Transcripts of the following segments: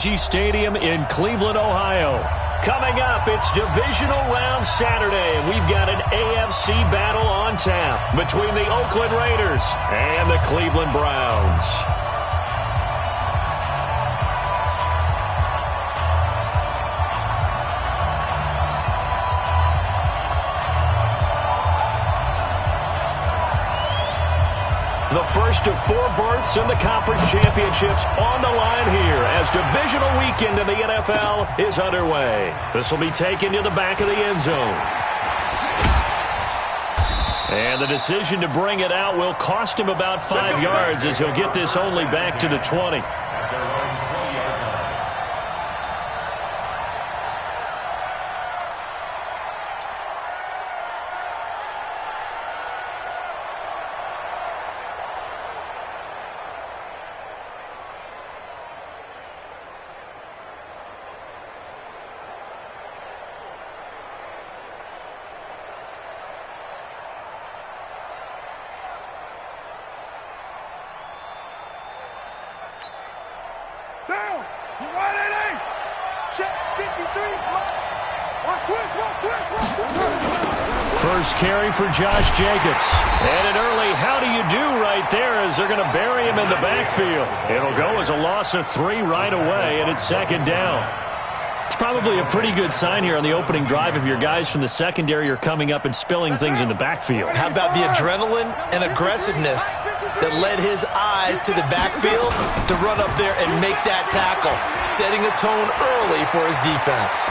Stadium in Cleveland, Ohio. Coming up, it's divisional round Saturday, and we've got an AFC battle on tap between the Oakland Raiders and the Cleveland Browns. The first of 4 berths in the conference championships on the line here as divisional weekend in the NFL is underway. This will be taken to the back of the end zone. And the decision to bring it out will cost him about 5 yards as he'll get this only back to the 20. Down. You right at 8. Check 53. First carry for Josh Jacobs. And an early how do you do right there as they're going to bury him in the backfield. It'll go as a loss of 3 right away, and it's second down. It's probably a pretty good sign here on the opening drive if your guys from the secondary are coming up and spilling things in the backfield. How about the adrenaline and aggressiveness that led his eyes to the backfield to run up there and make that tackle, setting a tone early for his defense.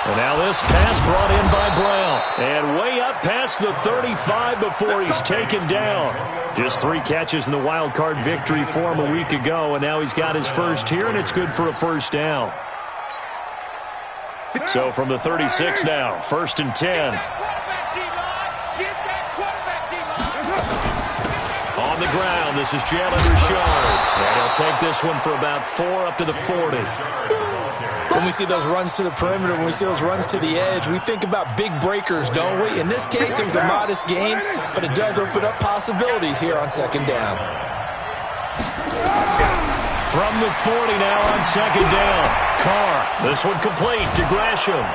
And now this pass brought in by Brown. And way up past the 35 before he's taken down. Just 3 catches in the wild card victory for him a week ago, and now he's got his first here, and it's good for a first down. So from the 36 now, 1st and 10. On the ground, this is Jalen Richard. And he'll take this one for about 4 up to the 40. When we see those runs to the perimeter, when we see those runs to the edge, we think about big breakers, don't we? In this case, it was a modest gain, but it does open up possibilities here on second down. From the 40 now on second down. Carr, this one complete to Gresham.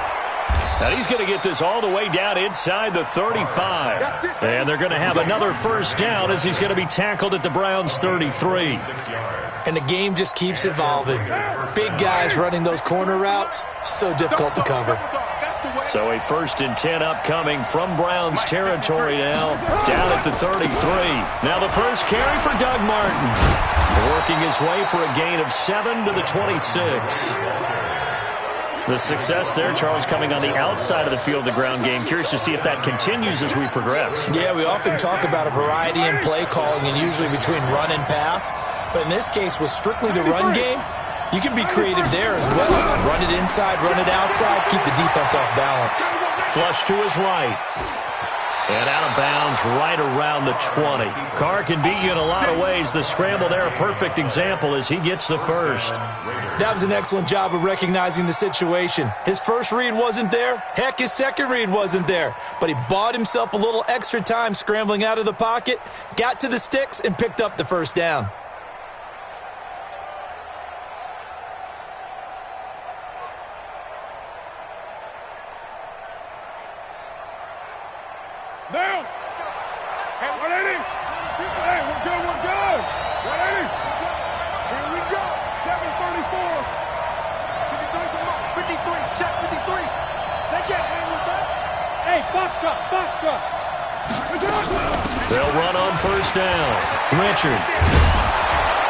Now he's going to get this all the way down inside the 35. And they're going to have another first down as he's going to be tackled at the Browns' 33. And the game just keeps evolving. Big guys running those corner routes, so difficult to cover. So a 1st and 10 upcoming from Browns territory now, down at the 33. Now the first carry for Doug Martin. Working his way for a gain of 7 to the 26. The success there, Charles, coming on the outside of the field, the ground game. Curious to see if that continues as we progress. Yeah, we often talk about a variety in play calling and usually between run and pass. But in this case, with strictly the run game, you can be creative there as well. Run it inside, run it outside, keep the defense off balance. Flush to his right. And out of bounds right around the 20. Carr can beat you in a lot of ways. The scramble there, a perfect example as he gets the first. That was an excellent job of recognizing the situation. His first read wasn't there. Heck, his second read wasn't there. But he bought himself a little extra time scrambling out of the pocket, got to the sticks, and picked up the first down. Down. Hey, 180. Hey, we're good, we're good. 180. Here we go. 734. 53, come on. 53, check 53. They can't hang with that. Hey, box truck. They'll run on first down. Richard.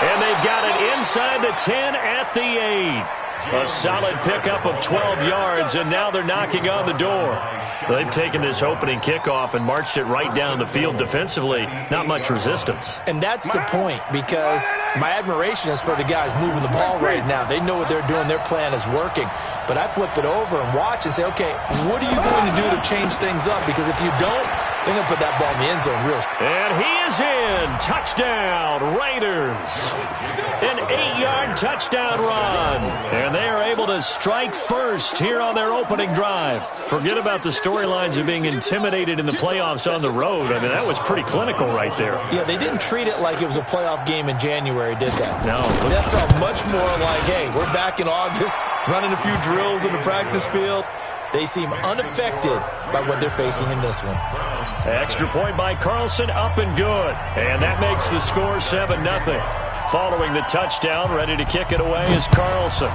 And they've got it inside the 10 at the 8. A solid pickup of 12 yards, and now they're knocking on the door. They've taken this opening kickoff and marched it right down the field defensively. Not much resistance. And that's the point, because my admiration is for the guys moving the ball right now. They know what they're doing. Their plan is working. But I flip it over and watch and say, okay, what are you going to do to change things up? Because if you don't, They're going to put that ball in the end zone real. And he is in. Touchdown, Raiders. An 8-yard touchdown run. And they are able to strike first here on their opening drive. Forget about the storylines of being intimidated in the playoffs on the road. I mean, that was pretty clinical right there. Yeah, they didn't treat it like it was a playoff game in January, did they? No. That felt much more like, hey, we're back in August, running a few drills in the practice field. They seem unaffected by what they're facing in this one. Extra point by Carlson, up and good. And that makes the score 7-0. Following the touchdown, ready to kick it away is Carlson.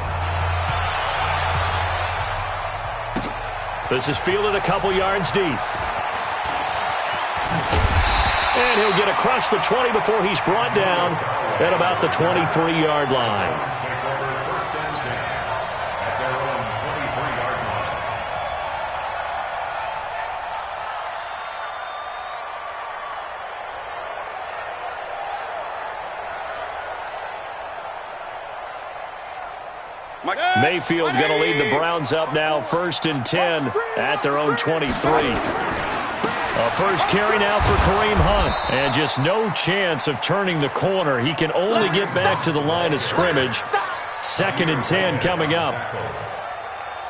This is fielded a couple yards deep. And he'll get across the 20 before he's brought down at about the 23-yard line. Mayfield going to lead the Browns up now, 1st and 10 at their own 23. A first carry now for Kareem Hunt. And just no chance of turning the corner. He can only get back to the line of scrimmage. 2nd and 10 coming up.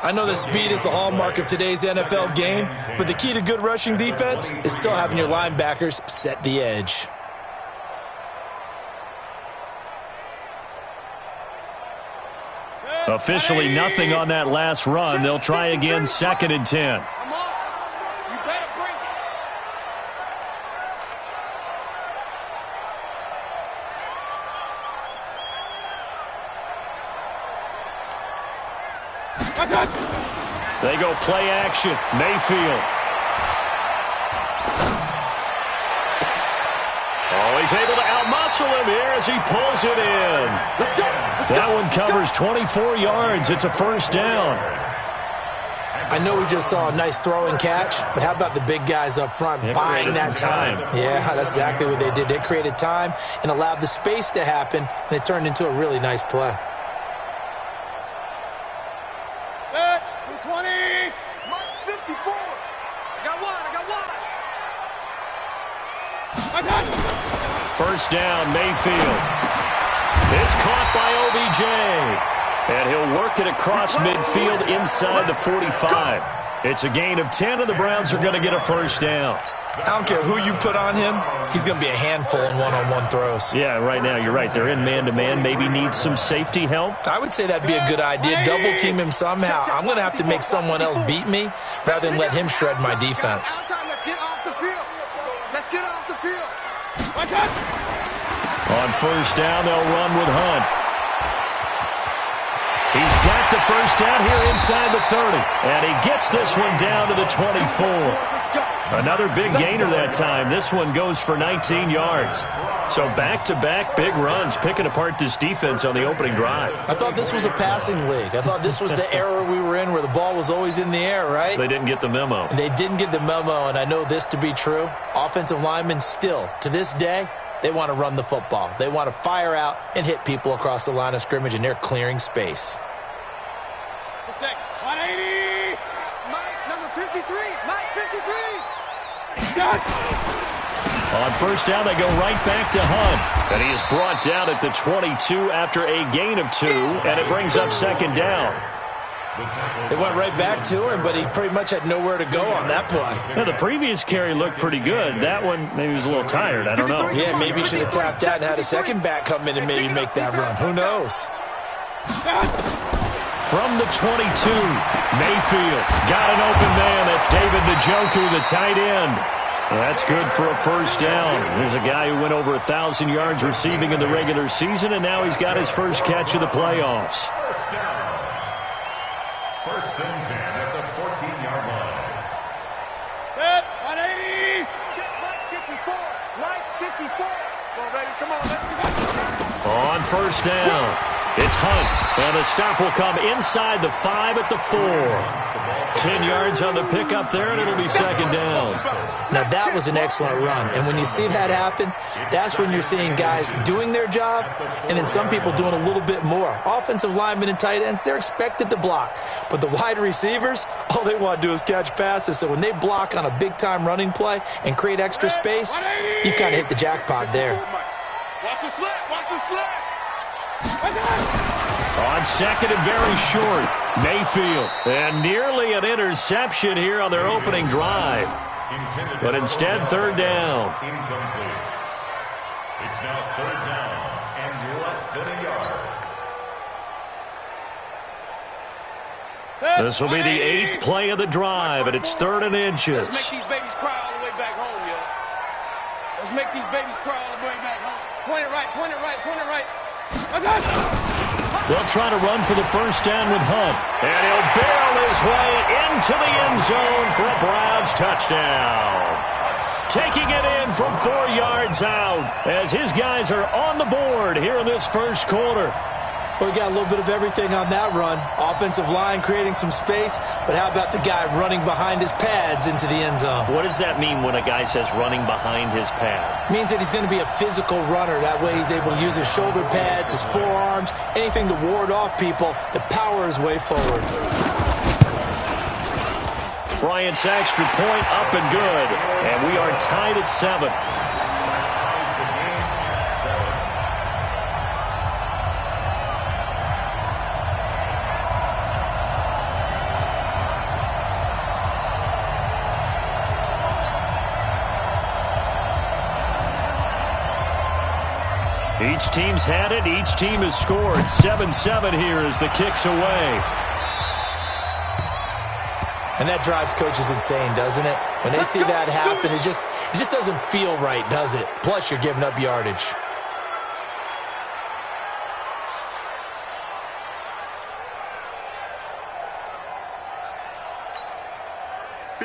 I know that speed is the hallmark of today's NFL game, but the key to good rushing defense is still having your linebackers set the edge. Officially nothing on that last run. They'll try again, 2nd and 10. They go play action. Mayfield. Oh, he's able to outmuscle him here as he pulls it in. That one covers 24 yards. It's a first down. I know we just saw a nice throw and catch, but how about the big guys up front buying that time? Yeah, that's exactly what they did. They created time and allowed the space to happen, and it turned into a really nice play. 20. Mike 54. I got one. First down, Mayfield. It's caught by OBJ. And he'll work it across midfield inside the 45. It's a gain of 10, and the Browns are going to get a first down. I don't care who you put on him. He's going to be a handful in one-on-one throws. Yeah, right now, you're right. They're in man-to-man. Maybe needs some safety help. I would say that'd be a good idea. Double-team him somehow. I'm going to have to make someone else beat me rather than let him shred my defense. Let's get off the field. Let's get off the field. On first down, they'll run with Hunt. He's got the first down here inside the 30. And he gets this one down to the 24. Another big gainer that time. This one goes for 19 yards. So back-to-back big runs, picking apart this defense on the opening drive. I thought this was a passing league. I thought this was the era we were in where the ball was always in the air, right? They didn't get the memo. They didn't get the memo, and I know this to be true. Offensive linemen still, to this day, they want to run the football. They want to fire out and hit people across the line of scrimmage, and they're clearing space. 180. Mike, number 53. Mike, 53. On first down, they go right back to Hunt. And he is brought down at the 22 after a gain of 2, and it brings up second down. They went right back to him, but he pretty much had nowhere to go on that play. Now, the previous carry looked pretty good. That one, maybe he was a little tired. I don't know. Yeah, maybe he should have tapped out and had a second back come in and maybe make that run. Who knows? From the 22, Mayfield got an open man. That's David Njoku, the tight end. That's good for a first down. There's a guy who went over 1,000 yards receiving in the regular season, and now he's got his first catch of the playoffs. First down. 1st and 10 at the 14-yard line. 180. Mike 54. Mike 54. Come on, baby. Come on. Let's go. On first down. It's Hunt, and the stop will come inside the 5 at the 4. 10 yards on the pickup there, and it'll be second down. Now, that was an excellent run, and when you see that happen, that's when you're seeing guys doing their job, and then some people doing a little bit more. Offensive linemen and tight ends, they're expected to block, but the wide receivers, all they want to do is catch passes, so when they block on a big-time running play and create extra space, you've kind of hit the jackpot there. Watch the slant, watch the slant. On second and very short, Mayfield. And nearly an interception here on their opening drive. But instead, third down. Incomplete. It's now third down and less than a yard. This will be the 8th play of the drive, and it's 3rd and inches. Let's make these babies cry all the way back home, yo. Let's make these babies cry all the way back home. Point it right, point it right, point it right. I got it. They'll try to run for the first down with Hunt. And he'll barrel his way into the end zone for a Browns touchdown. Taking it in from 4 yards out as his guys are on the board here in this first quarter. Well, we got a little bit of everything on that run. Offensive line creating some space, but how about the guy running behind his pads into the end zone? What does that mean when a guy says running behind his pad? Means that he's going to be a physical runner. That way he's able to use his shoulder pads, his forearms, anything to ward off people to power his way forward. Bryant's extra point up and good, and we are tied at 7. Each team's had it. Each team has scored. 7-7 here as the kick's away. And that drives coaches insane, doesn't it? When they see that happen, it just doesn't feel right, does it? Plus, you're giving up yardage.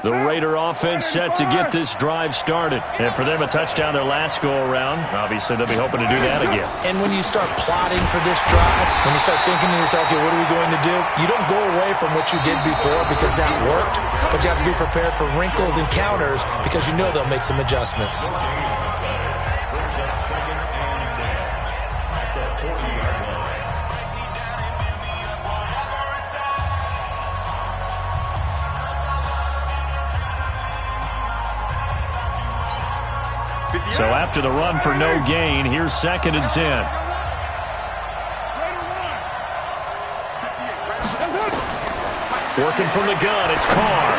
The Raider offense set to get this drive started. And for them, a touchdown their last go-around. Obviously, they'll be hoping to do that again. And when you start plotting for this drive, when you start thinking to yourself, okay, what are we going to do? You don't go away from what you did before because that worked, but you have to be prepared for wrinkles and counters because you know they'll make some adjustments. So after the run for no gain, here's 2nd and 10. Working from the gun, it's Carr.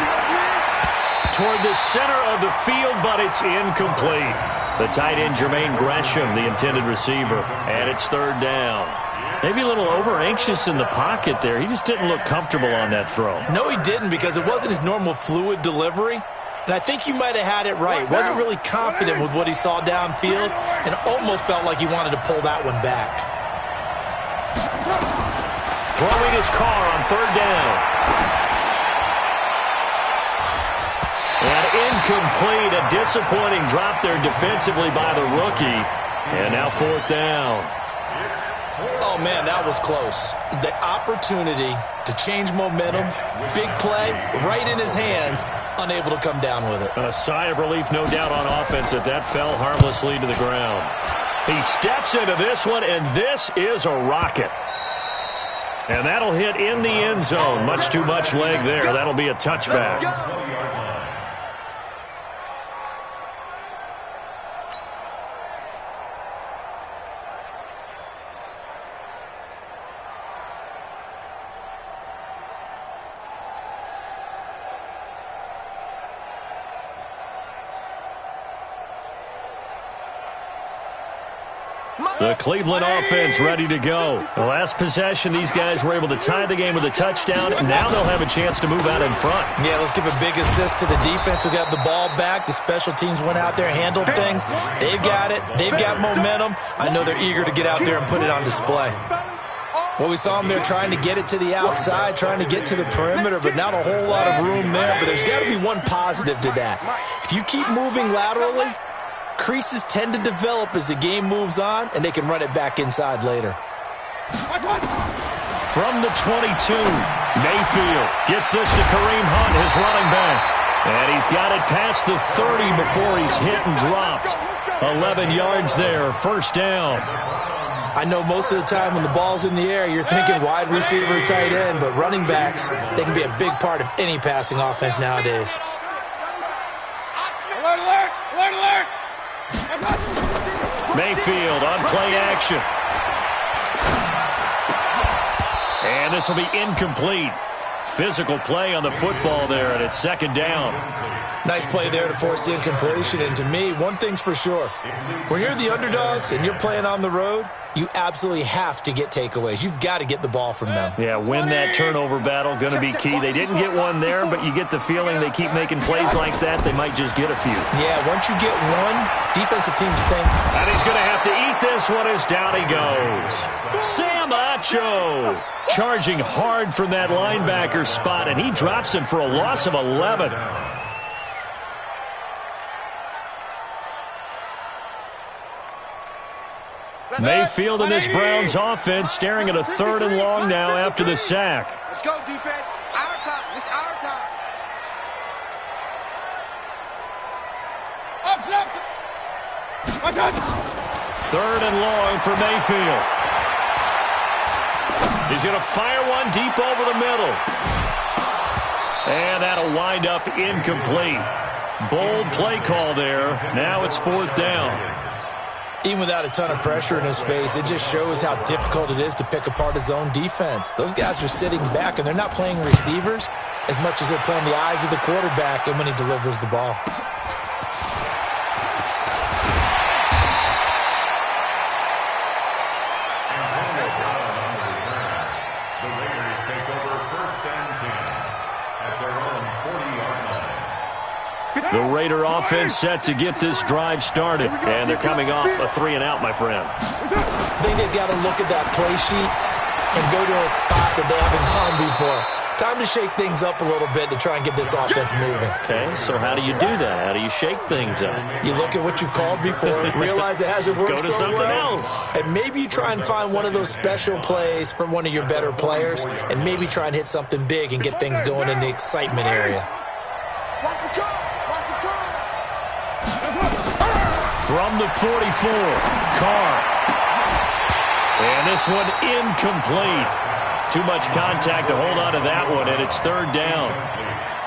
Toward the center of the field, but it's incomplete. The tight end, Jermaine Gresham, the intended receiver. And it's 3rd down. Maybe a little over-anxious in the pocket there. He just didn't look comfortable on that throw. No, he didn't because it wasn't his normal fluid delivery. And I think you might have had it right. Wasn't really confident with what he saw downfield and almost felt like he wanted to pull that one back. Throwing his Carr on 3rd down. And incomplete. A disappointing drop there defensively by the rookie. And now 4th down. Oh, man, that was close. The opportunity to change momentum, big play, right in his hands, unable to come down with it. A sigh of relief, no doubt, on offense that fell harmlessly to the ground. He steps into this one, and this is a rocket. And that'll hit in the end zone. Much too much leg there. That'll be a touchback. The Cleveland offense ready to go. The last possession, these guys were able to tie the game with a touchdown. Now they'll have a chance to move out in front. Yeah, let's give a big assist to the defense who got the ball back. The special teams went out there, handled things. They've got it. They've got momentum. I know they're eager to get out there and put it on display. Well, we saw them there trying to get it to the outside, trying to get to the perimeter, but not a whole lot of room there. But there's got to be one positive to that. If you keep moving laterally, creases tend to develop as the game moves on, and they can run it back inside later. From the 22, Mayfield gets this to Kareem Hunt, his running back. And he's got it past the 30 before he's hit and dropped. 11 yards there, first down. I know most of the time when the ball's in the air, you're thinking wide receiver, tight end, but running backs, they can be a big part of any passing offense nowadays. Alert! Mayfield on play action. And this will be incomplete. Physical play on the football there, and it's second down. Nice play there to force the incompletion. And to me, one thing's for sure. When you're the underdogs and you're playing on the road, you absolutely have to get takeaways. You've got to get the ball from them. Yeah, win that turnover battle, going to be key. They didn't get one there, but you get the feeling they keep making plays like that, they might just get a few. Yeah, once you get one, defensive teams think. And he's going to have to eat this one as down he goes. Sam Acho charging hard from that linebacker spot, and he drops him for a loss of 11. Mayfield and this Browns offense staring at a 3rd and long now after the sack. Let's go, defense. Our time. It's our time. Up. 3rd and long for Mayfield. He's going to fire one deep over the middle. And that'll wind up incomplete. Bold play call there. Now it's 4th down. Even without a ton of pressure in his face, it just shows how difficult it is to pick apart his own defense. Those guys are sitting back, and they're not playing receivers as much as they're playing the eyes of the quarterback and when he delivers the ball. The Raiders take over 1st and 10 at their own 40-yard line. The Raider offense set to get this drive started, and they're coming off a 3-and-out, my friend. I think they've got to look at that play sheet and go to a spot that they haven't gone before. Time to shake things up a little bit to try and get this offense moving. Okay, so how do you do that? How do you shake things up? You look at what you've called before, realize it hasn't worked Go to so something well, else. and maybe you try and find one of those special plays from one of your better players, and maybe try and hit something big and get things going in the excitement area. From the 44, Carr. And this one incomplete. Too much contact to hold on to that one, and it's 3rd down.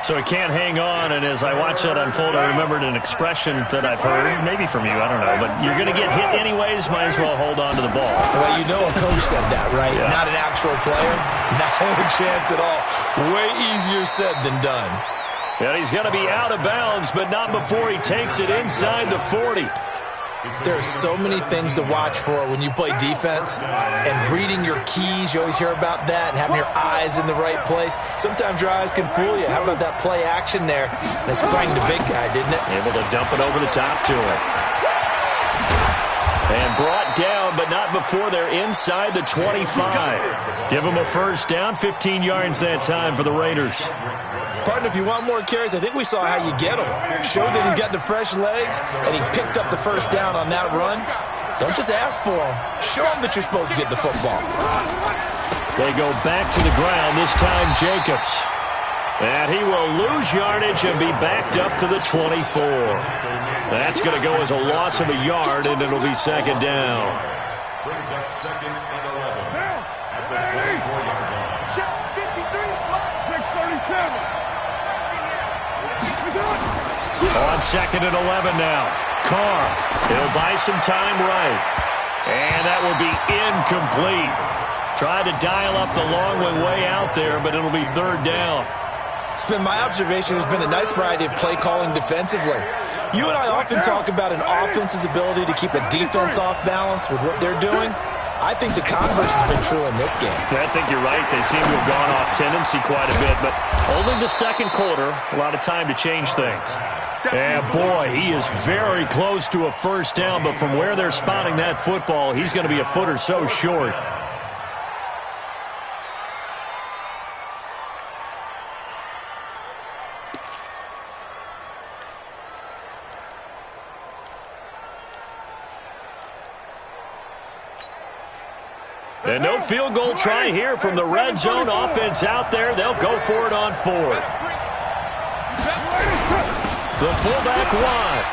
So it can't hang on, and as I watch that unfold, I remembered an expression that I've heard, maybe from you, I don't know, but you're going to get hit anyways, might as well hold on to the ball. Well, you know a coach said that, right? Yeah. Not an actual player. Not a chance at all. Way easier said than done. And he's going to be out of bounds, but not before he takes it inside the 40. There are so many things to watch for when you play defense, and reading your keys, you always hear about that, and having your eyes in the right place. Sometimes your eyes can fool you. How about that play action there? And it sprang the big guy, didn't it? Able to dump it over the top to him. And brought down, but not before they're inside the 25. Give him a first down, 15 yards that time for the Raiders. Partner, if you want more carries, I think we saw how you get them. Showed that he's got the fresh legs, and he picked up the first down on that run. Don't just ask for them. Show them that you're supposed to get the football. They go back to the ground, this time Jacobs. And he will lose yardage and be backed up to the 24. That's going to go as a loss of a yard, and it'll be second down. Brings up 2nd and 11 at the 24-yard line. 6:37. On 2nd and 11 now. Carr, he'll buy some time right. And that will be incomplete. Tried to dial up the long way out there, but it'll be 3rd down. It's been my observation. There's been a nice variety of play calling defensively. You and I often talk about an offense's ability to keep a defense off balance with what they're doing. I think the converse has been true in this game. I think you're right. They seem to have gone off tendency quite a bit, but only the second quarter, a lot of time to change things. And boy, he is very close to a first down, but from where they're spotting that football, he's going to be a foot or so short. And no field goal try here from the red zone. Offense out there. They'll go for it on fourth. The fullback wide.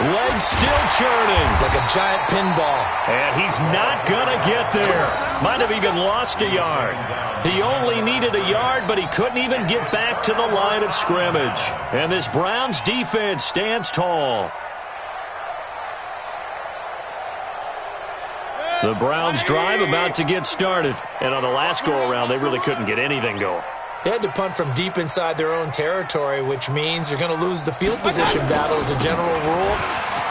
Legs still churning. Like a giant pinball. And he's not going to get there. Might have even lost a yard. He only needed a yard, but he couldn't even get back to the line of scrimmage. And this Browns defense stands tall. The Browns drive about to get started. And on the last go-around, they really couldn't get anything going. They had to punt from deep inside their own territory, which means you're going to lose the field position battle as a general rule.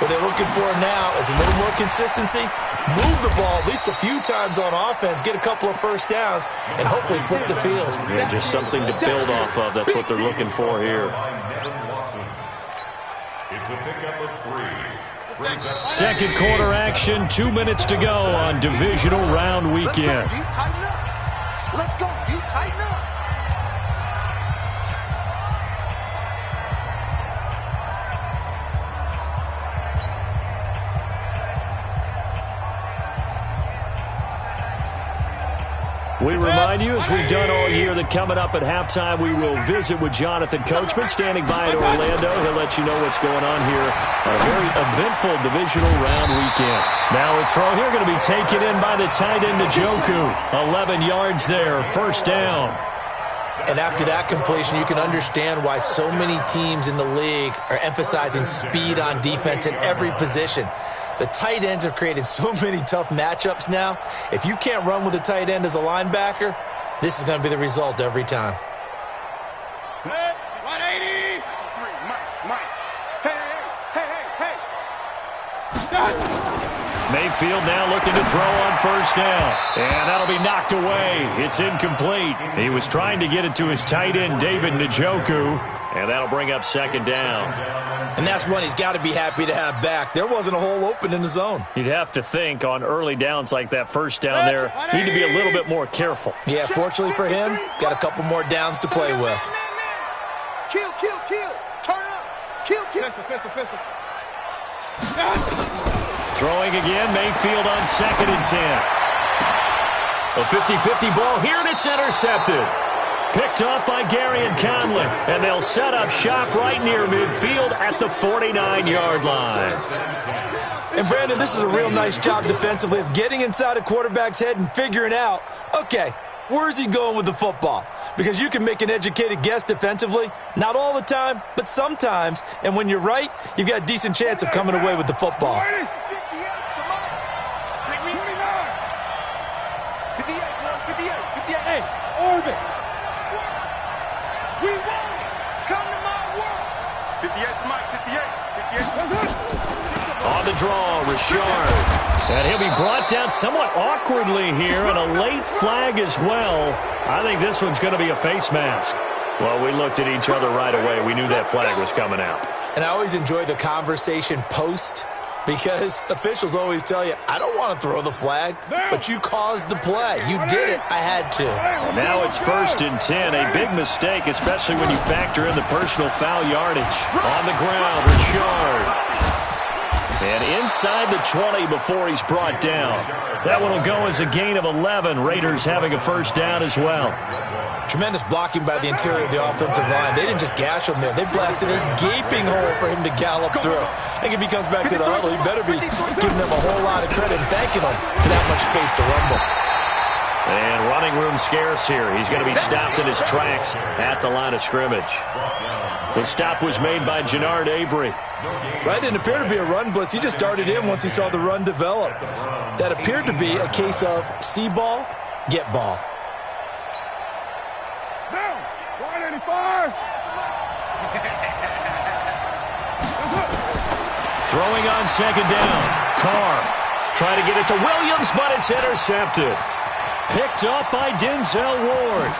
What they're looking for now is a little more consistency, move the ball at least a few times on offense, get a couple of first downs, and hopefully flip the field. Yeah, just something to build off of. That's what they're looking for here. It's a pickup of 3. Second quarter action, 2 minutes to go on divisional round weekend. Let's go. You tighten up. We remind you, as we've done all year, that coming up at halftime, we will visit with Jonathan Coachman, standing by at Orlando. He'll let you know what's going on here on a very eventful divisional round weekend. Now a throw here going to be taken in by the tight end, Njoku. 11 yards there, first down. And after that completion, you can understand why so many teams in the league are emphasizing speed on defense at every position. The tight ends have created so many tough matchups now. If you can't run with a tight end as a linebacker, this is going to be the result every time. 180. Mike. Hey. Mayfield now looking to throw on first down. And that'll be knocked away. It's incomplete. He was trying to get it to his tight end, David Njoku. And that'll bring up second down. And that's one he's got to be happy to have back. There wasn't a hole open in the zone. You'd have to think on early downs like that first down there, need to be a little bit more careful. Yeah, fortunately for him, got a couple more downs to play with. Kill. Turn up. Kill. Pistol. Throwing again, Mayfield on 2nd and 10. A 50-50 ball here, and it's intercepted. Picked off by Gary and Conley, and they'll set up shop right near midfield at the 49-yard line. And, Brandon, this is a real nice job defensively of getting inside a quarterback's head and figuring out, okay, where's he going with the football? Because you can make an educated guess defensively, not all the time, but sometimes. And when you're right, you've got a decent chance of coming away with the football. 58, hey, orbit. We won. Come to my world. 58, Mike, 58. On the draw, Richard. And he'll be brought down somewhat awkwardly here, and a late flag as well. I think this one's going to be a face mask. Well, we looked at each other right away. We knew that flag was coming out. And I always enjoy the conversation post, because officials always tell you, I don't want to throw the flag, but you caused the play. You did it. I had to. Now it's 1st and 10. A big mistake, especially when you factor in the personal foul yardage. On the ground, Richard. And inside the 20 before he's brought down. That one will go as a gain of 11. Raiders having a first down as well. Tremendous blocking by the interior of the offensive line. They didn't just gash him there. They blasted a gaping hole for him to gallop through. I think if he comes back to the huddle, he better be giving them a whole lot of credit and thanking them for that much space to rumble. And running room scarce here. He's going to be stopped in his tracks at the line of scrimmage. The stop was made by Jannard Avery. That didn't appear to be a run blitz. He just darted in once he saw the run develop. That appeared to be a case of see ball, get ball. Down. 185. Throwing on second down. Carr trying to get it to Williams, but it's intercepted. Picked up by Denzel Ward.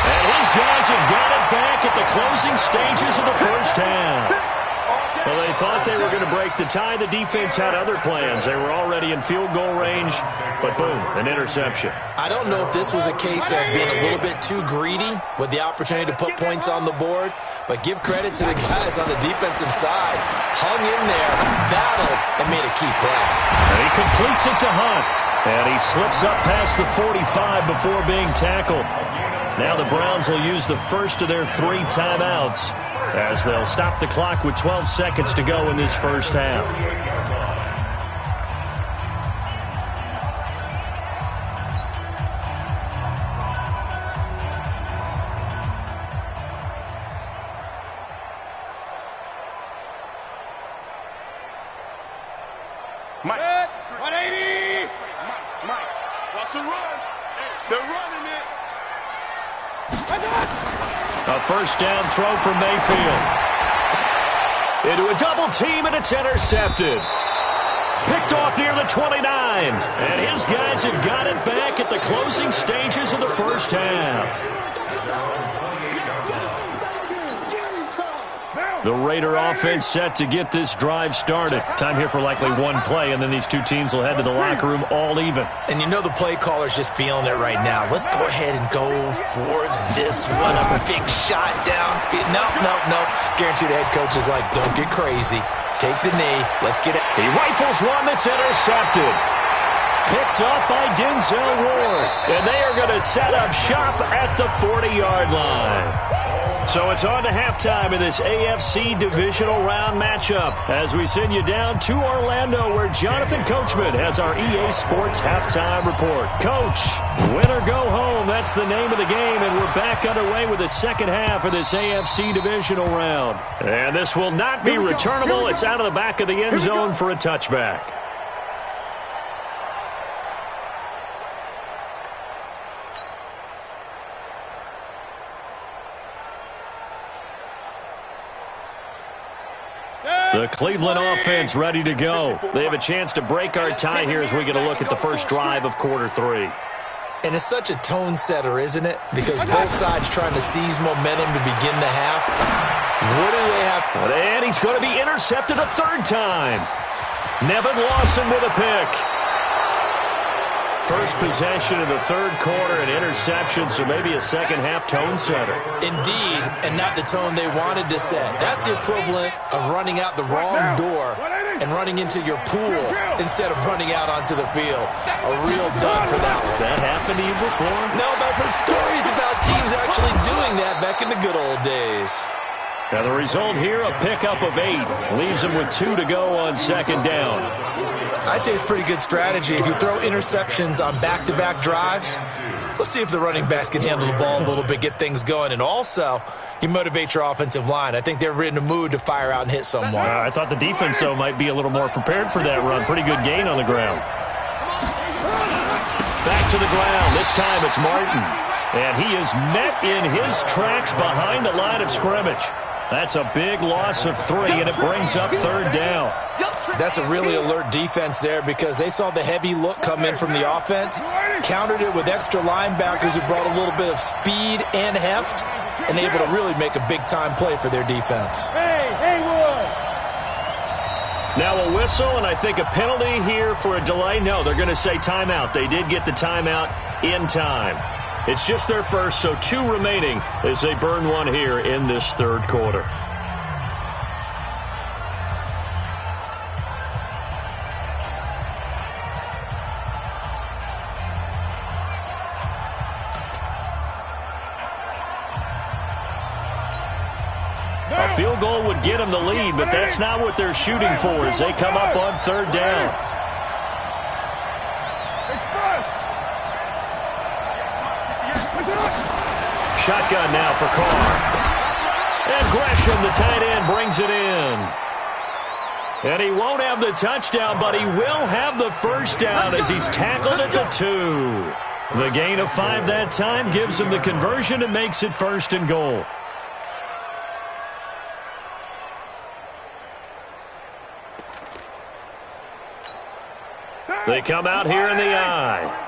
And his guys have got it back at the closing stages of the first half. Well, they thought they were going to break the tie. The defense had other plans. They were already in field goal range, but boom, an interception. I don't know if this was a case of being a little bit too greedy with the opportunity to put points on the board, but give credit to the guys on the defensive side. Hung in there, battled, and made a key play. And he completes it to Hunt. And he slips up past the 45 before being tackled. Now the Browns will use the first of their 3 timeouts as they'll stop the clock with 12 seconds to go in this first half. Mike. 180. Mike. Watch the run. They're running it. A first down throw for Mayfield. Into a double team, and it's intercepted. Picked off near the 29. And his guys have got it back at the closing stages of the first half. The Raider offense set to get this drive started. Time here for likely one play, and then these two teams will head to the locker room all even. And you know the play caller's just feeling it right now. Let's go ahead and go for this one. A big shot down. Nope. Guaranteed the head coach is like, don't get crazy. Take the knee. Let's get it. He rifles one that's intercepted. Picked off by Denzel Ward. And they are going to set up shop at the 40-yard line. So it's on to halftime in this AFC divisional round matchup as we send you down to Orlando where Jonathan Coachman has our EA Sports halftime report. Coach, win or go home, that's the name of the game, and we're back underway with the second half of this AFC divisional round. And this will not be returnable. It's out of the back of the end zone for a touchback. The Cleveland offense ready to go. They have a chance to break our tie here as we get a look at the first drive of quarter 3. And it's such a tone setter, isn't it? Because both sides trying to seize momentum to begin the half. What do they have? And he's going to be intercepted a third time. Nevin Lawson with a pick. First possession of the third quarter, an interception, so maybe a second-half tone setter. Indeed, and not the tone they wanted to set. That's the equivalent of running out the wrong door and running into your pool instead of running out onto the field. A real dud for that one. Has that happened to you before? No, but I've heard stories about teams actually doing that back in the good old days. Now the result here, a pickup of 8. Leaves them with 2 to go on second down. I'd say it's pretty good strategy. If you throw interceptions on back-to-back drives, let's see if the running backs can handle the ball a little bit, get things going. And also, you motivate your offensive line. I think they're in a mood to fire out and hit someone. I thought the defense, though, might be a little more prepared for that run. Pretty good gain on the ground. Back to the ground. This time it's Martin. And he is met in his tracks behind the line of scrimmage. That's a big loss of 3, and it brings up third down. That's a really alert defense there because they saw the heavy look come in from the offense, countered it with extra linebackers who brought a little bit of speed and heft, and able to really make a big-time play for their defense. Now a whistle, and I think a penalty here for a delay. No, they're going to say timeout. They did get the timeout in time. It's just their first, so 2 remaining as they burn one here in this third quarter. A field goal would get them the lead, but that's not what they're shooting for as they come up on third down. Shotgun now for Carr. And Gresham, the tight end, brings it in. And he won't have the touchdown, but he will have the first down as he's tackled at the 2. The gain of 5 that time gives him the conversion and makes it first and goal. They come out here in the eye.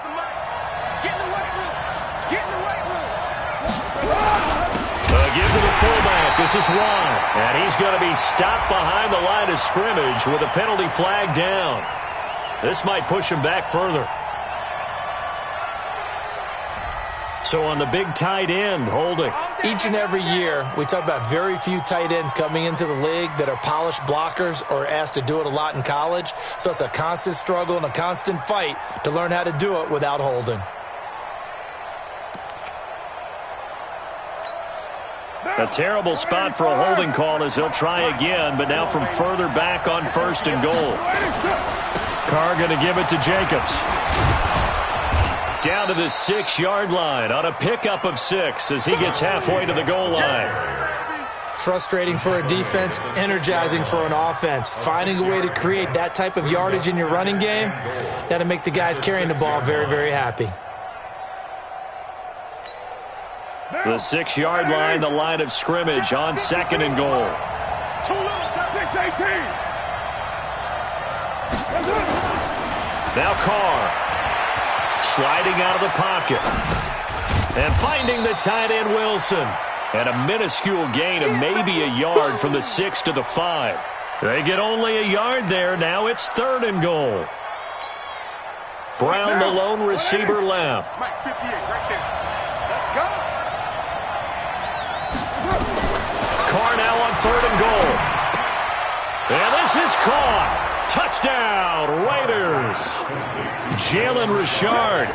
Give to the fullback. This is Ron. And he's going to be stopped behind the line of scrimmage with a penalty flag down. This might push him back further. So on the big tight end, holding. Each and every year, we talk about very few tight ends coming into the league that are polished blockers or asked to do it a lot in college. So it's a constant struggle and a constant fight to learn how to do it without holding. A terrible spot for a holding call as he'll try again, but now from further back on 1st and goal. Carr going to give it to Jacobs. Down to the 6-yard line on a pickup of 6 as he gets halfway to the goal line. Frustrating for a defense, energizing for an offense. Finding a way to create that type of yardage in your running game, that'll make the guys carrying the ball very, very happy. The 6-yard line, the line of scrimmage on 2nd and goal. 6-18. Now Carr sliding out of the pocket and finding the tight end Wilson. And a minuscule gain of maybe a yard from the 6 to the 5. They get only a yard there. Now it's 3rd and goal. Brown, the lone receiver, left. Let's go. Carr now on 3rd and goal. And this is caught. Touchdown, Raiders. Jalen Richard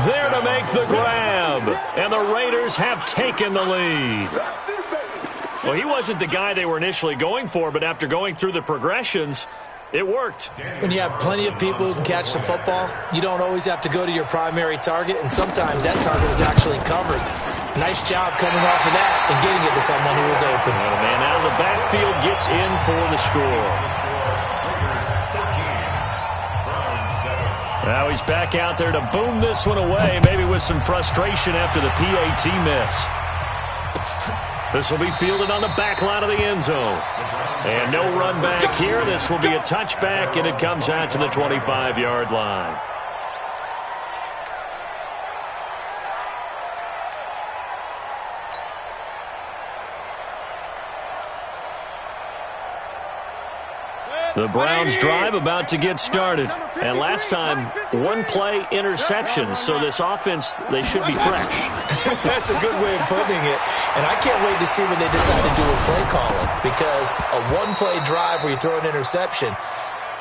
there to make the grab. And the Raiders have taken the lead. Well, he wasn't the guy they were initially going for, but after going through the progressions, it worked. When you have plenty of people who can catch the football, you don't always have to go to your primary target, and sometimes that target is actually covered. Nice job coming off of that and getting it to someone who was open. And a man out of the backfield gets in for the score. Now he's back out there to boom this one away, maybe with some frustration after the PAT miss. This will be fielded on the back line of the end zone. And no run back here. This will be a touchback, and it comes out to the 25-yard line. The Browns drive about to get started. And last time, one-play interception. So this offense, they should be fresh. That's a good way of putting it. And I can't wait to see what they decide to do with play calling. Because a one-play drive where you throw an interception,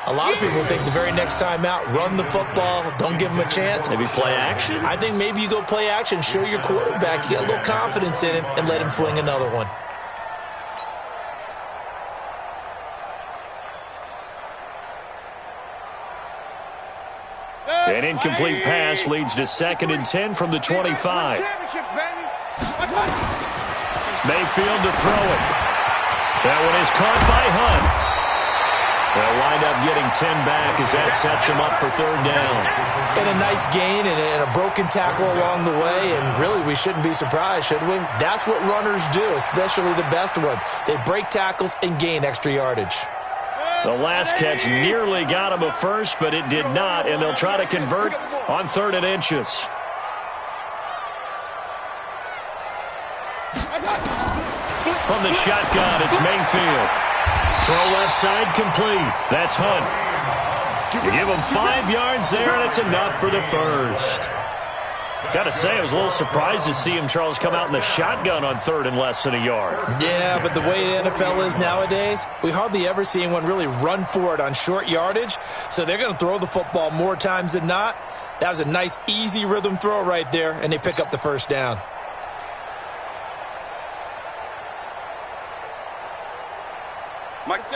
a lot of people think the very next time out, run the football, don't give them a chance. Maybe play action? I think maybe you go play action, show your quarterback, you get a little confidence in him, and let him fling another one. An incomplete pass leads to 2nd and 10 from the 25. Mayfield to throw it. That one is caught by Hunt. They'll wind up getting 10 back as that sets him up for 3rd down. And a nice gain and a broken tackle along the way, and really we shouldn't be surprised, should we? That's what runners do, especially the best ones. They break tackles and gain extra yardage. The last catch nearly got him a first, but it did not, and they'll try to convert on 3rd and inches. From the shotgun, it's Mayfield. Throw left side complete. That's Hunt. You give him 5 yards there, and it's enough for the first. Got to say, I was a little surprised to see him, Charles, come out in the shotgun on 3rd and less than a yard. Yeah, but the way the NFL is nowadays, we hardly ever see anyone really run for it on short yardage. So they're going to throw the football more times than not. That was a nice, easy rhythm throw right there, and they pick up the 1st down.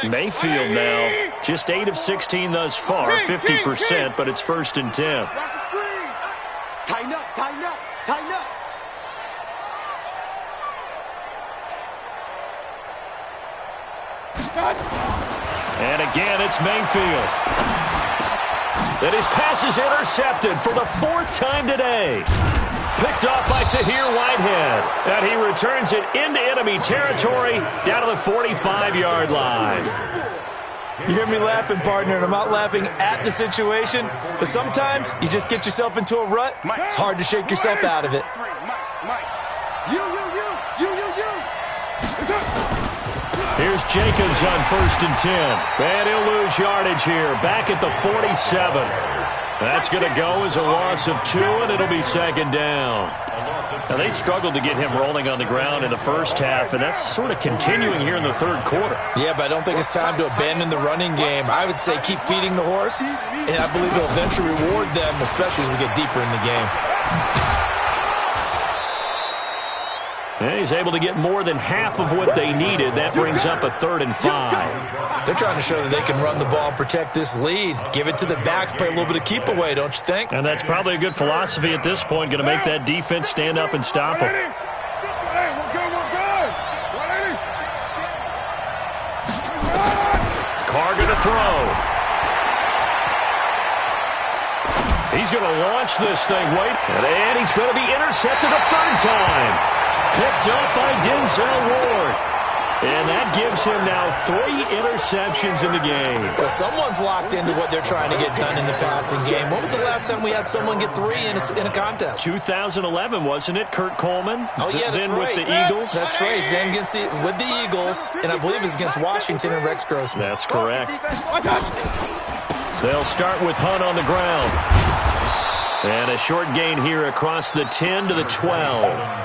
Mayfield now, just 8 of 16 thus far, 50%, but it's 1st and 10. Tighten up, tighten up, tighten up. And again, it's Mayfield. And his pass is intercepted for the 4th time today. Picked off by Tahir Whitehead. And he returns it into enemy territory down to the 45-yard line. You hear me laughing, partner, and I'm not laughing at the situation, but sometimes you just get yourself into a rut. It's hard to shake yourself out of it. Here's Jacobs on 1st and 10. And he'll lose yardage here, back at the 47. That's going to go as a loss of 2, and it'll be second down. Now, they struggled to get him rolling on the ground in the first half, and that's sort of continuing here in the third quarter. Yeah, but I don't think it's time to abandon the running game. I would say keep feeding the horse, and I believe it'll eventually reward them, especially as we get deeper in the game. And he's able to get more than half of what they needed. That brings up a 3rd and 5. They're trying to show that they can run the ball and protect this lead. Give it to the backs, play a little bit of keep away, don't you think? And that's probably a good philosophy at this point, going to make that defense stand up and stop them. Hey, we're good. Carr going to throw. He's going to launch this thing, and he's going to be intercepted a 3rd time. Picked up by Denzel Ward. And that gives him now 3 interceptions in the game. Well, someone's locked into what they're trying to get done in the passing game. When was the last time we had someone get 3 in a contest? 2011, wasn't it, Kurt Coleman? Oh, yeah, that's then right. With the Eagles? That's right. Then with the Eagles, and I believe it was against Washington and Rex Grossman. That's correct. They'll start with Hunt on the ground. And a short gain here across the 10 to the 12.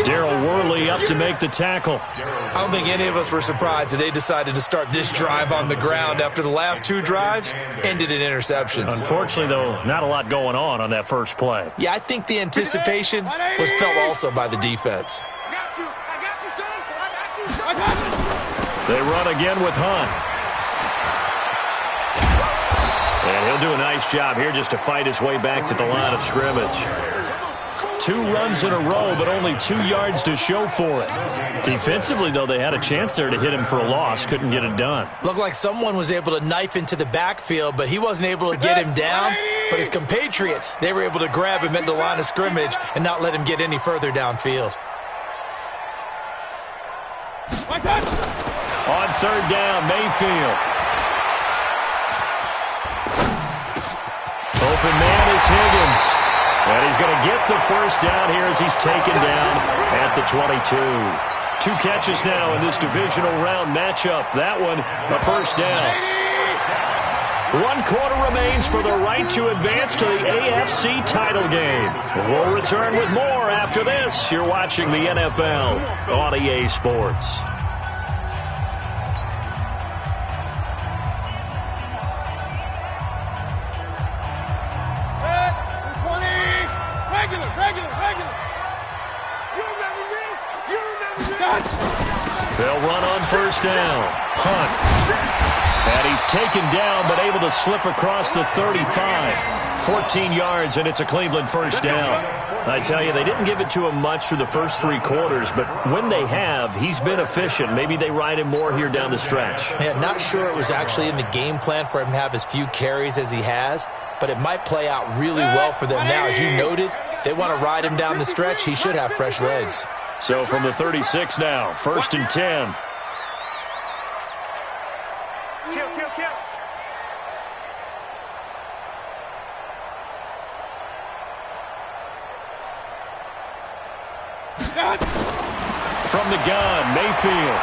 Darryl Worley up to make the tackle. I don't think any of us were surprised that they decided to start this drive on the ground after the last 2 drives ended in interceptions. Unfortunately, though, not a lot going on that first play. Yeah, I think the anticipation was felt also by the defense. I got you, son. I got you. They run again with Hunt. And he'll do a nice job here just to fight his way back to the line of scrimmage. 2 runs in a row, but only 2 yards to show for it. Defensively, though, they had a chance there to hit him for a loss. Couldn't get it done. Looked like someone was able to knife into the backfield, but he wasn't able to get him down. But his compatriots, they were able to grab him at the line of scrimmage and not let him get any further downfield. On 3rd down, Mayfield. Open man is Higgins. And he's going to get the first down here as he's taken down at the 22. 2 catches now in this divisional round matchup. That one, a first down. 1 quarter remains for the right to advance to the AFC title game. We'll return with more after this. You're watching the NFL on EA Sports. They'll run on first down. Hunt. And he's taken down, but able to slip across the 35. 14 yards, and it's a Cleveland first down. I tell you, they didn't give it to him much through the first 3 quarters, but when they have, he's been efficient. Maybe they ride him more here down the stretch. Yeah, not sure it was actually in the game plan for him to have as few carries as he has, but it might play out really well for them now. As you noted, they want to ride him down the stretch. He should have fresh legs. So from the 36 now, 1st and 10. Kill. From the gun, Mayfield.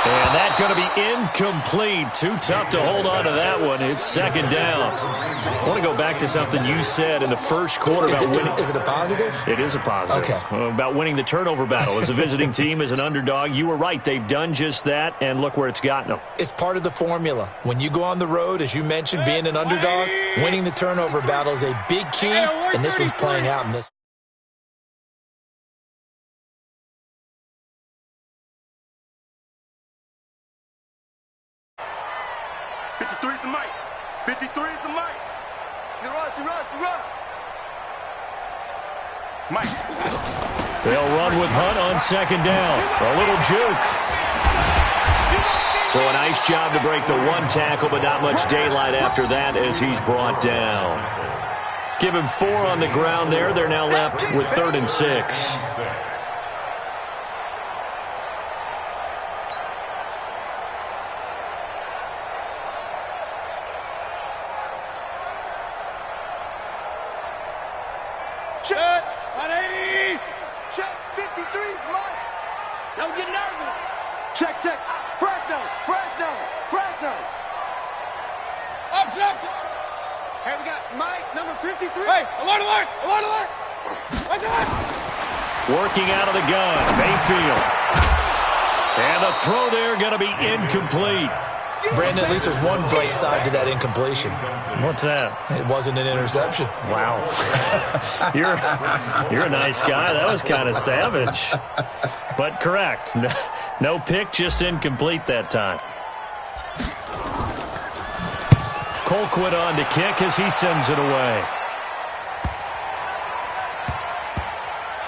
And that's going to be incomplete. Too tough to hold on to that one. It's 2nd down. I want to go back to something you said in the first quarter about winning. Is it a positive? It is a positive. Okay. About winning the turnover battle. As a visiting team, as an underdog, you were right. They've done just that, and look where it's gotten them. It's part of the formula. When you go on the road, as you mentioned, being an underdog, winning the turnover battle is a big key, and this one's playing out in this. Mike. They'll run with Hunt on 2nd down. A little juke. So a nice job to break the 1 tackle, but not much daylight after that as he's brought down. Give him 4 on the ground there. They're now left with 3rd and 6. Check. 180. Check. 53's Mike. Don't get nervous. Check. Fresno. Hey, we got Mike, number 53. Hey, alert! Right there! Working out of the gun, Mayfield. And the throw there going to be incomplete. Brandon, at least there's one bright side to that incompletion. What's that? It wasn't an interception. Wow. You're a nice guy. That was kind of savage. But correct. No pick, just incomplete that time. Colquitt on to kick as he sends it away.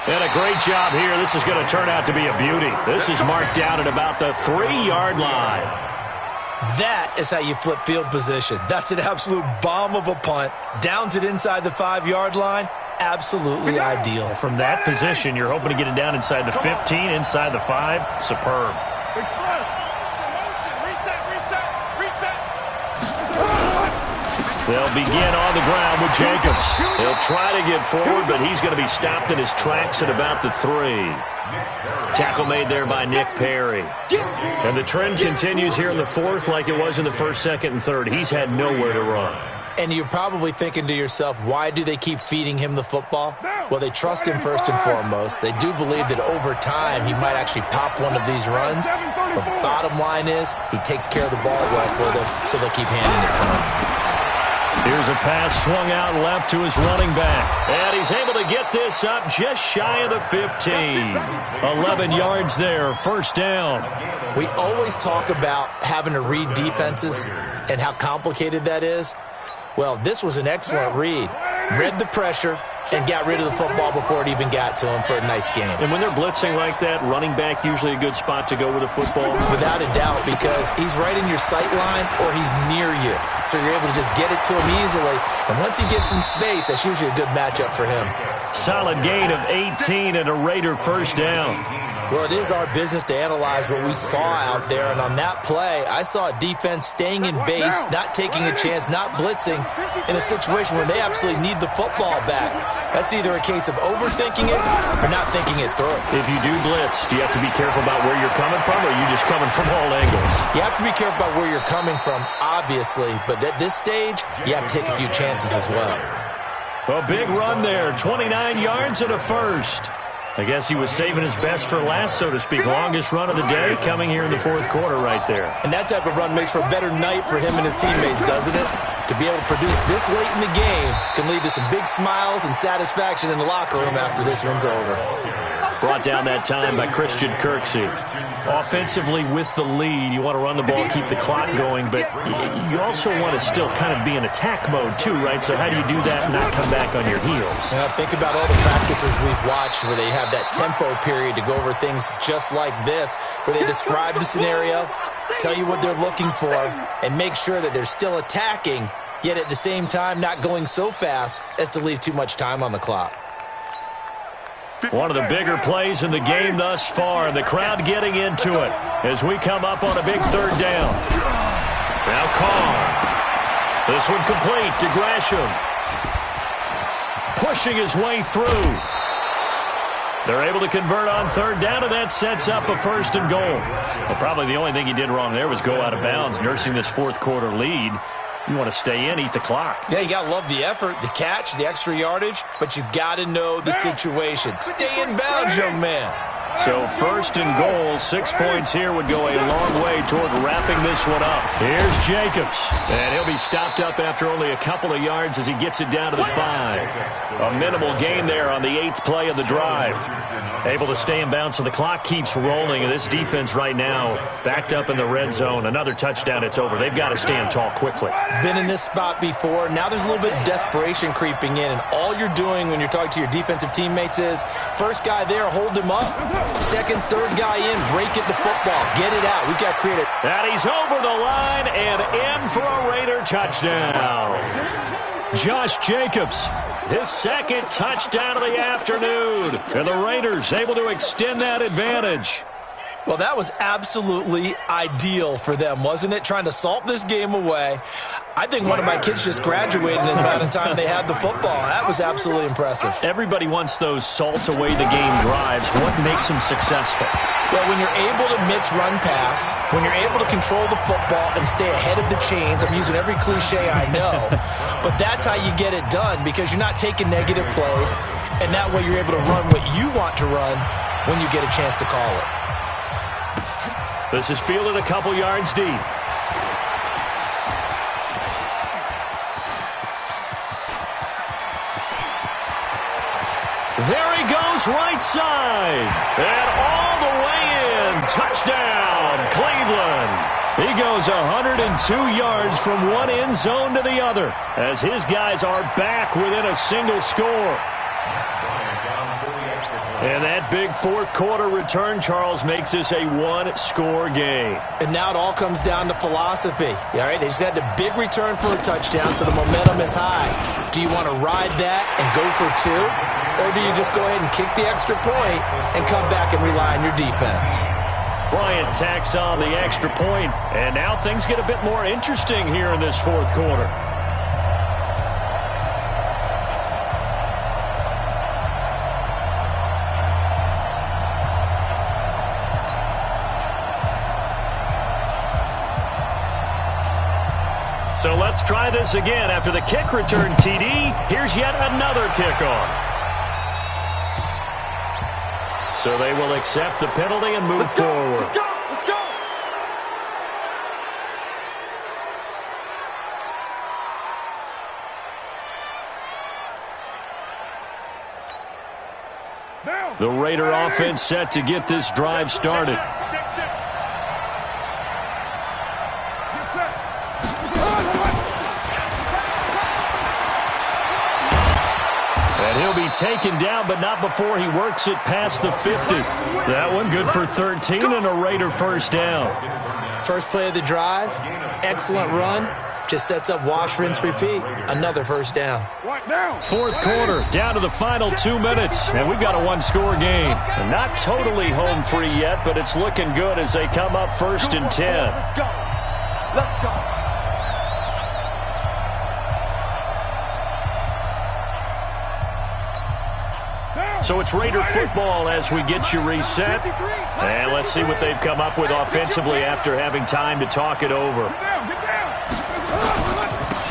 And a great job here. This is going to turn out to be a beauty. This is marked down at about the 3-yard line. That is how you flip field position. That's an absolute bomb of a punt. Downs it inside the 5-yard line. Absolutely ideal. From that position, you're hoping to get it down inside the 15, inside the 5. Superb. They'll begin on the ground with Jacobs. He'll try to get forward, but he's going to be stopped in his tracks at about the 3. Tackle made there by Nick Perry. And the trend continues here in the 4th like it was in the 1st, 2nd, and 3rd. He's had nowhere to run. And you're probably thinking to yourself, why do they keep feeding him the football? Well, they trust him first and foremost. They do believe that over time he might actually pop one of these runs. But bottom line is he takes care of the ball well for them, so they'll keep handing it to him. Here's a pass swung out left to his running back. And he's able to get this up just shy of the 15. 11 yards there, first down. We always talk about having to read defenses and how complicated that is. Well, this was an excellent read. Read the pressure and got rid of the football before it even got to him for a nice game. And when they're blitzing like that, running back usually a good spot to go with the football? Without a doubt, because he's right in your sight line or he's near you. So you're able to just get it to him easily. And once he gets in space, that's usually a good matchup for him. Solid gain of 18 and a Raider first down. Well, it is our business to analyze what we saw out there, and on that play, I saw a defense staying in base, not taking a chance, not blitzing, in a situation where they absolutely need the football back. That's either a case of overthinking it or not thinking it through. If you do blitz, do you have to be careful about where you're coming from, or are you just coming from all angles? You have to be careful about where you're coming from, obviously, but at this stage, you have to take a few chances as well. A big run there, 29 yards and a first. I guess he was saving his best for last, so to speak. Longest run of the day coming here in the 4th quarter right there. And that type of run makes for a better night for him and his teammates, doesn't it? To be able to produce this late in the game can lead to some big smiles and satisfaction in the locker room after this one's over. Brought down that time by Christian Kirksey. Offensively with the lead, you want to run the ball, keep the clock going, but you also want to still kind of be in attack mode too, right? So how do you do that and not come back on your heels? Think about all the practices we've watched where they have that tempo period to go over things just like this, where they describe the scenario, tell you what they're looking for, and make sure that they're still attacking, yet at the same time not going so fast as to leave too much time on the clock. One of the bigger plays in the game thus far, and the crowd getting into it as we come up on a big 3rd down. Now Carr. This one complete to Gresham. Pushing his way through. They're able to convert on 3rd down, and that sets up a 1st and goal. Well, probably the only thing he did wrong there was go out of bounds, nursing this 4th quarter lead. You want to stay in, eat the clock. Yeah, you got to love the effort, the catch, the extra yardage, but you got to know the situation. Stay in bounds, young man. So 1st and goal, 6 points here would go a long way toward wrapping this one up. Here's Jacobs, and he'll be stopped up after only a couple of yards as he gets it down to the 5. A minimal gain there on the 8th play of the drive. Able to stay in bounds, so the clock keeps rolling, and this defense right now backed up in the red zone. Another touchdown, it's over. They've got to stand tall quickly. Been in this spot before. Now there's a little bit of desperation creeping in, and all you're doing when you're talking to your defensive teammates is, first guy there, hold him up. Second, third guy in, break it the football. Get it out. We've got to create it. And he's over the line and in for a Raider touchdown. Josh Jacobs, his 2nd touchdown of the afternoon. And the Raiders able to extend that advantage. Well, that was absolutely ideal for them, wasn't it? Trying to salt this game away. I think one of my kids just graduated in the amount of time they had the football. That was absolutely impressive. Everybody wants those salt-away-the-game drives. What makes them successful? Well, when you're able to mix run-pass, when you're able to control the football and stay ahead of the chains, I'm using every cliche I know, but that's how you get it done because you're not taking negative plays, and that way you're able to run what you want to run when you get a chance to call it. This is fielded a couple yards deep. There he goes, right side. And all the way in. Touchdown, Cleveland. He goes 102 yards from one end zone to the other as his guys are back within a single score. And that big fourth-quarter return, Charles, makes this a one-score game. And now it all comes down to philosophy. All right, they just had a big return for a touchdown, so the momentum is high. Do you want to ride that and go for two? Or do you just go ahead and kick the extra point and come back and rely on your defense? Bryant tacks on the extra point, and now things get a bit more interesting here in this fourth quarter. So let's try this again. After the kick return TD, here's yet another kickoff. So they will accept the penalty and move forward. Let's go! Let's go! Now. The Raider offense set to get this drive started. And he'll be taken down, but not before he works it past the 50. That one good for 13 and a Raider first down. First play of the drive, excellent run, just sets up wash, rinse, repeat. Another first down. Fourth quarter, down to the final 2 minutes, and we've got a one-score game. And not totally home free yet, but it's looking good as they come up first and 10. Let's go. Let's go. So it's Raider football as we get you reset. And let's see what they've come up with offensively after having time to talk it over.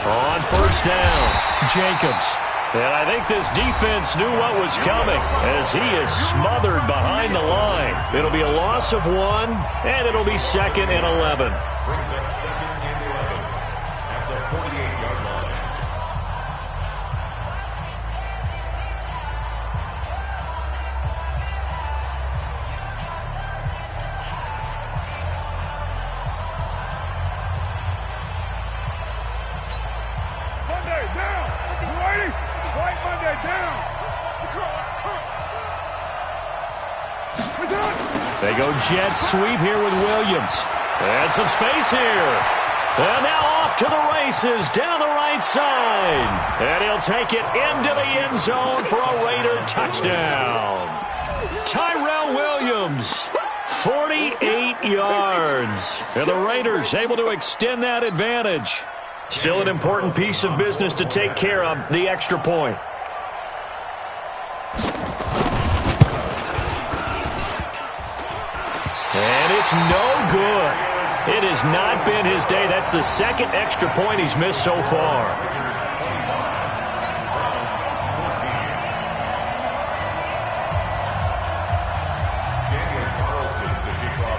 On first down, Jacobs. And I think this defense knew what was coming as he is smothered behind the line. It'll be a loss of 1, and it'll be 2nd and 11. Brings up 2nd and 11 at the 48-yard line. Monday down. You ready? White Monday down. They go jet sweep here with Williams. And some space here. And now off to the races down the right side. And he'll take it into the end zone for a Raider touchdown. Tyrell Williams, 48 yards. And the Raiders able to extend that advantage. Still an important piece of business to take care of, the extra point. And it's no good. It has not been his day. That's the second extra point he's missed so far.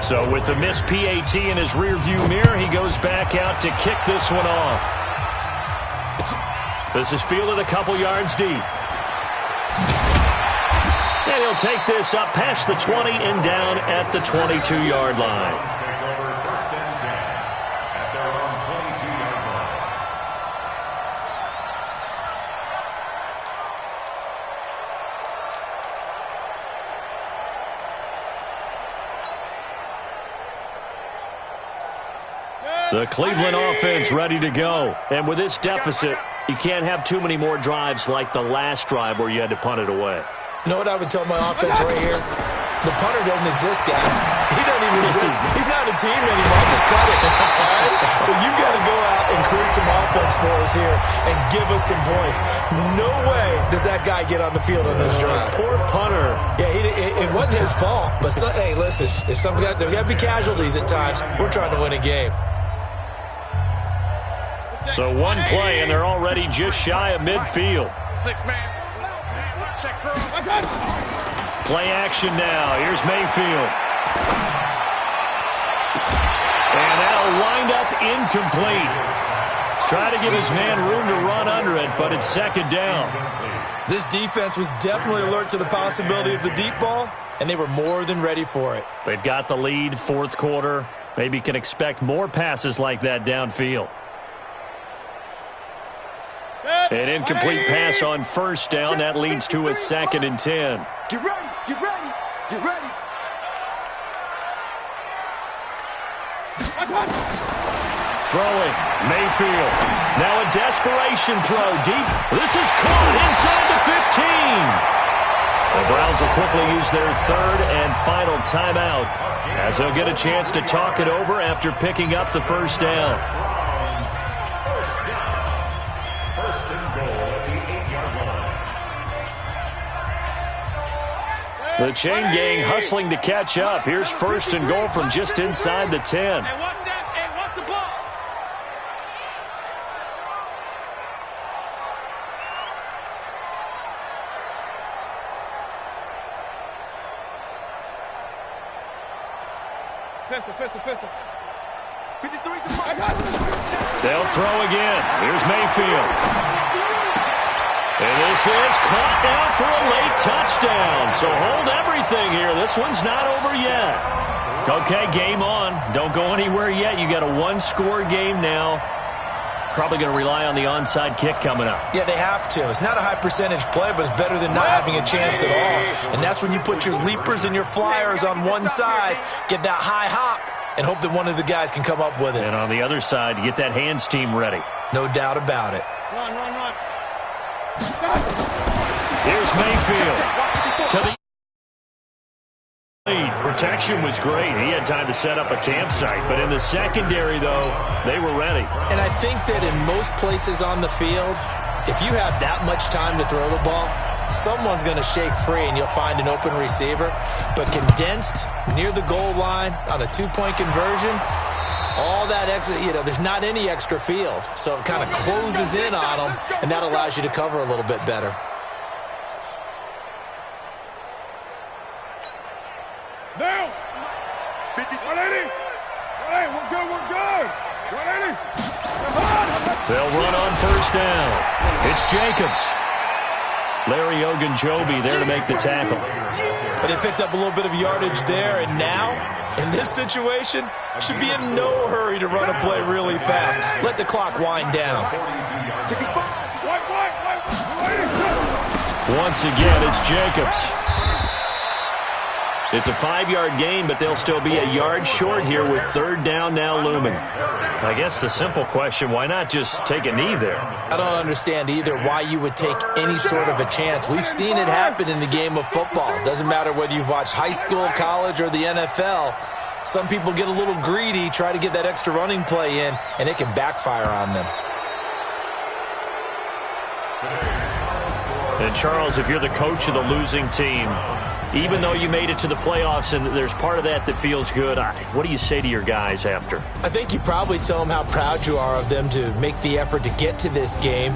So with the missed PAT in his rearview mirror, he goes back out to kick this one off. This is fielded a couple yards deep. And he'll take this up past the 20 and down at the 22-yard line. The Cleveland offense ready to go. And with this deficit, you can't have too many more drives like the last drive where you had to punt it away. You know what I would tell my offense right here? The punter doesn't exist, guys. He doesn't even exist. He's not a team anymore. Just cut it. All right? So you've got to go out and create some offense for us here and give us some points. No way does that guy get on the field on this drive. Poor punter. Yeah, it wasn't his fault. But, hey, listen, there's got to be casualties at times. We're trying to win a game. So one play, and they're already just shy of midfield. 6-man. Check cross. Play action now. Here's Mayfield. And that'll wind up incomplete. Try to give his man room to run under it, but it's second down. This defense was definitely alert to the possibility of the deep ball, and they were more than ready for it. They've got the lead, fourth quarter. Maybe can expect more passes like that downfield. An incomplete pass on first down. That leads to a 2nd and 10. Get ready, get ready, get ready. Throwing, Mayfield. Now a desperation throw deep. This is caught inside the 15. The Browns will quickly use their third and final timeout as they'll get a chance to talk it over after picking up the first down. The chain gang hustling to catch up. Here's 1st and goal from just inside the 10. Hey, watch that. Hey, watch the ball. Pistol. 53's the mark. They'll throw again. Here's Mayfield. And this is caught now for a late touchdown. So hold everything here. This one's not over yet. Okay, game on. Don't go anywhere yet. You got a one-score game now. Probably going to rely on the onside kick coming up. Yeah, they have to. It's not a high percentage play, but it's better than not having a chance at all. And that's when you put your leapers and your flyers on one side, get that high hop, and hope that one of the guys can come up with it. And on the other side, get that hands team ready. No doubt about it. Run. Here's Mayfield to the lead. Protection was great. He had time to set up a campsite. But in the secondary, though, they were ready. And I think that in most places on the field, if you have that much time to throw the ball, someone's going to shake free and you'll find an open receiver. But condensed near the goal line on a two-point conversion, all that extra, there's not any extra field. So it kind of closes in on them, and that allows you to cover a little bit better. Now. 180. We're good. 180. They'll run on first down. It's Jacobs. Larry Ogunjobi there to make the tackle. But they picked up a little bit of yardage there, and now, in this situation, should be in no hurry to run a play really fast. Let the clock wind down. Once again, it's Jacobs. It's a 5-yard gain, but they'll still be a yard short here with third down now looming. I guess the simple question, why not just take a knee there? I don't understand either why you would take any sort of a chance. We've seen it happen in the game of football. Doesn't matter whether you've watched high school, college, or the NFL. Some people get a little greedy, try to get that extra running play in, and it can backfire on them. And Charles, if you're the coach of the losing team, even though you made it to the playoffs and there's part of that feels good, what do you say to your guys after? I think you probably tell them how proud you are of them to make the effort to get to this game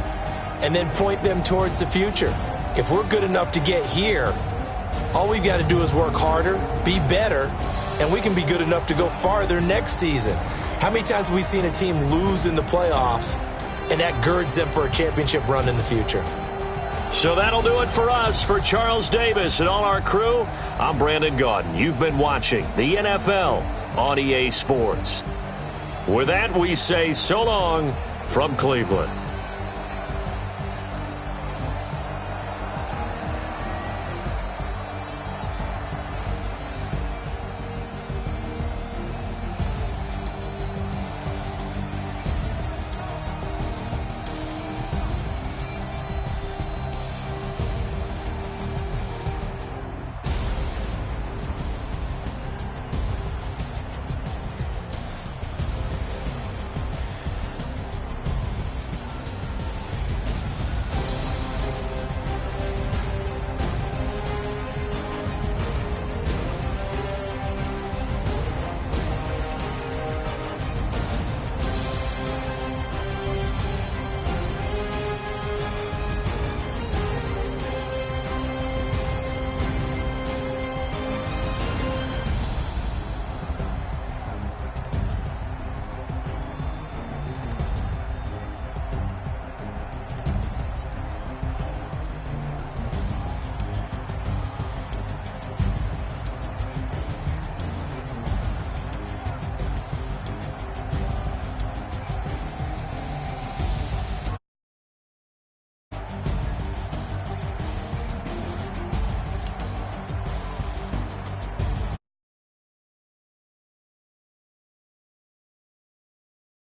and then point them towards the future. If we're good enough to get here, all we've got to do is work harder, be better, and we can be good enough to go farther next season. How many times have we seen a team lose in the playoffs, and that girds them for a championship run in the future? So that'll do it for us. For Charles Davis and all our crew, I'm Brandon Gaudin. You've been watching the NFL on EA Sports. With that, we say so long from Cleveland.